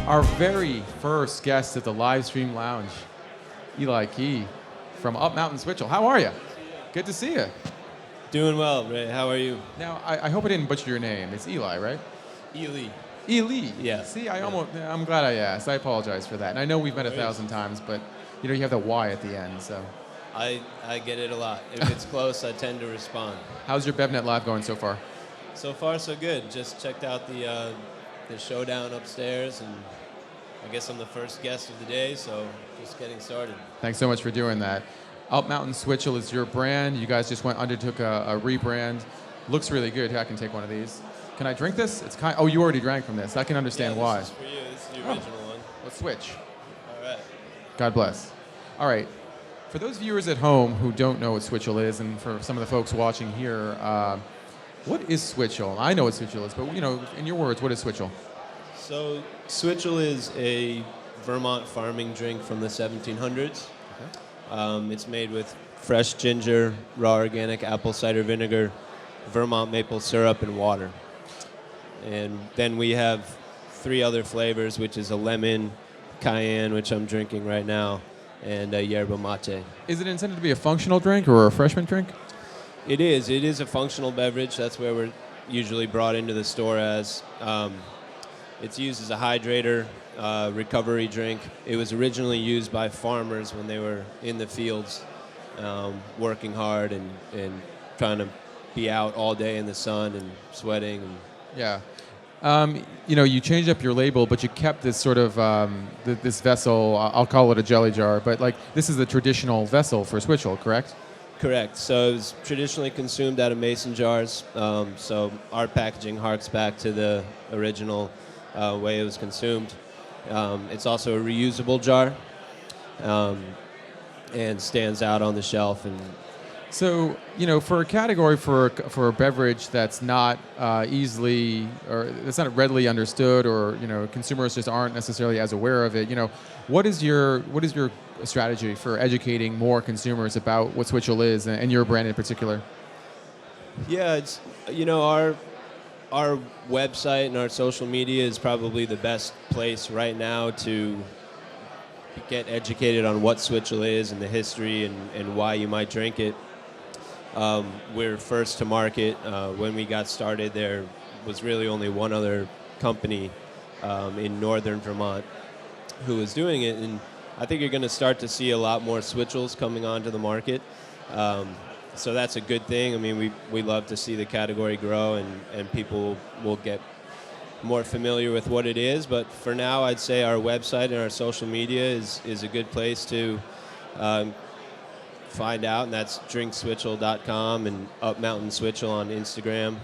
Our very first guest at the Livestream Lounge, Eli Key from Up Mountain Switchel. How are you? Good to see you. Doing well, Ray. How are you? Now, I hope I didn't butcher your name. It's Eli, right? Eli. Eli. Yeah. See, I'm glad I asked. I apologize for that. And I know we've met 1,000 times, but you have the Y at the end, so. I get it a lot. If it's close, I tend to respond. How's your BevNet Live going so far? So far, so good. Just checked out the showdown upstairs, and I guess I'm the first guest of the day, so just getting started. Thanks so much for doing that. Up Mountain Switchel is your brand. You guys just undertook a rebrand. Looks really good. Here, I can take one of these. Can I drink this? Oh, you already drank from this. I can understand why. This is for you. This is the original one. Let's switch. All right. God bless. All right. For those viewers at home who don't know what Switchel is, and for some of the folks watching here, what is Switchel? I know what Switchel is, but in your words, what is Switchel? So Switchel is a Vermont farming drink from the 1700s. Okay. It's made with fresh ginger, raw organic apple cider vinegar, Vermont maple syrup, and water. And then we have 3 other flavors, which is a lemon, cayenne, which I'm drinking right now, and a yerba mate. Is it intended to be a functional drink or a refreshment drink? It is. It is a functional beverage. That's where we're usually brought into the store as. It's used as a hydrator, recovery drink. It was originally used by farmers when they were in the fields, working hard and trying to be out all day in the sun and sweating. Yeah. You changed up your label, but you kept this sort of this vessel. I'll call it a jelly jar, but this is the traditional vessel for Switchel, correct? Correct. So it was traditionally consumed out of mason jars. So our packaging harks back to the original way it was consumed. It's also a reusable jar and stands out on the shelf. And so, for a category for a beverage that's not easily or that's not readily understood, or consumers just aren't necessarily as aware of it, what is your strategy for educating more consumers about what Switchel is and your brand in particular? Yeah, it's our website and our social media is probably the best place right now to get educated on what Switchel is and the history and why you might drink it. We're first to market. When we got started, there was really only one other company in northern Vermont who was doing it, and I think you're going to start to see a lot more Switchels coming onto the market. So that's a good thing. I mean, we love to see the category grow and people will get more familiar with what it is. But for now, I'd say our website and our social media is a good place to find out, and that's drinkswitchel.com and Up Mountain Switchel on Instagram.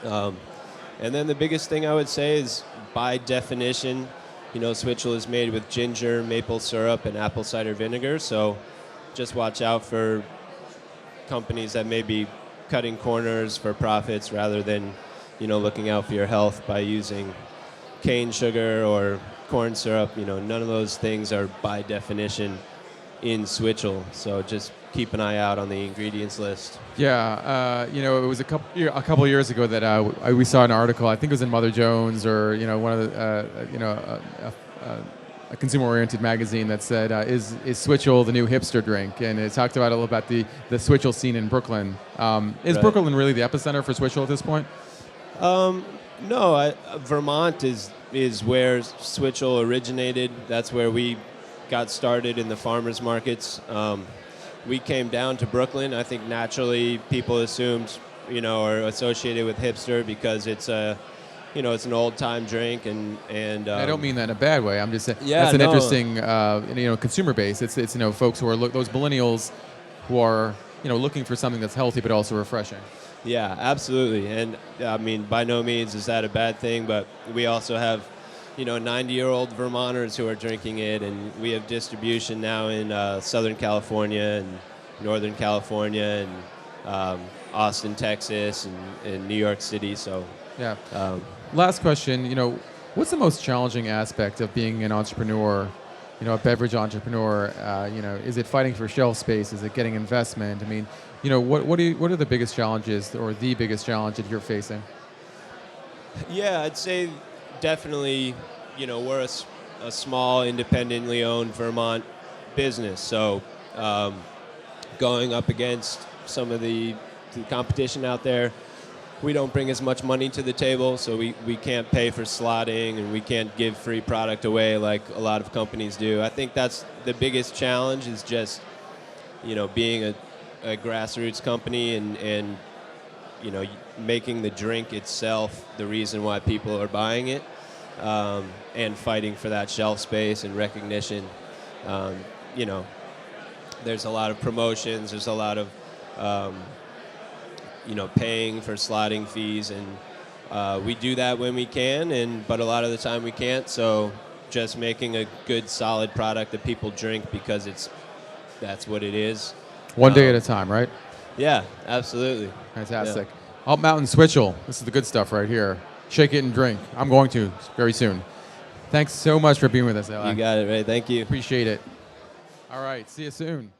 And then the biggest thing I would say is, by definition, Switchel is made with ginger, maple syrup, and apple cider vinegar. So just watch out for companies that may be cutting corners for profits rather than, looking out for your health by using cane sugar or corn syrup. None of those things are by definition in Switchel. So just keep an eye out on the ingredients list. Yeah, it was a couple years ago that we saw an article. I think it was in Mother Jones or one of the a consumer-oriented magazine that said, "Is Switchel the new hipster drink?" And it talked about a little about the Switchel scene in Brooklyn. Is Right. Brooklyn really the epicenter for Switchel at this point? No, Vermont is where Switchel originated. That's where we got started in the farmers markets. We came down to Brooklyn. I think naturally people assumed, or associated with hipster because it's it's an old-time drink, and I don't mean that in a bad way. I'm just saying Yeah, that's an no. interesting consumer base. It's folks who are those millennials who are looking for something that's healthy but also refreshing. Yeah, absolutely. And I mean, by no means is that a bad thing, but we also have 90-year-old Vermonters who are drinking it, and we have distribution now in Southern California and Northern California and Austin, Texas, and New York City. So yeah. Last question. What's the most challenging aspect of being an entrepreneur? A beverage entrepreneur. Is it fighting for shelf space? Is it getting investment? I mean, what are the biggest challenges or the biggest challenge that you're facing? Yeah, I'd say definitely we're a small, independently owned Vermont business. So going up against some of the competition out there, we don't bring as much money to the table, so we can't pay for slotting, and we can't give free product away like a lot of companies do. I think that's the biggest challenge, is just, being a grassroots company and making the drink itself the reason why people are buying it, and fighting for that shelf space and recognition. There's a lot of promotions, there's a lot of paying for slotting fees, and we do that when we can, but a lot of the time we can't. So just making a good, solid product that people drink because that's what it is. One day at a time, right? Yeah, absolutely. Fantastic. Alt Mountain Switchel. This is the good stuff right here. Shake it and drink. I'm going to very soon. Thanks so much for being with us, Eli. You got it, Ray. Thank you. Appreciate it. All right. See you soon.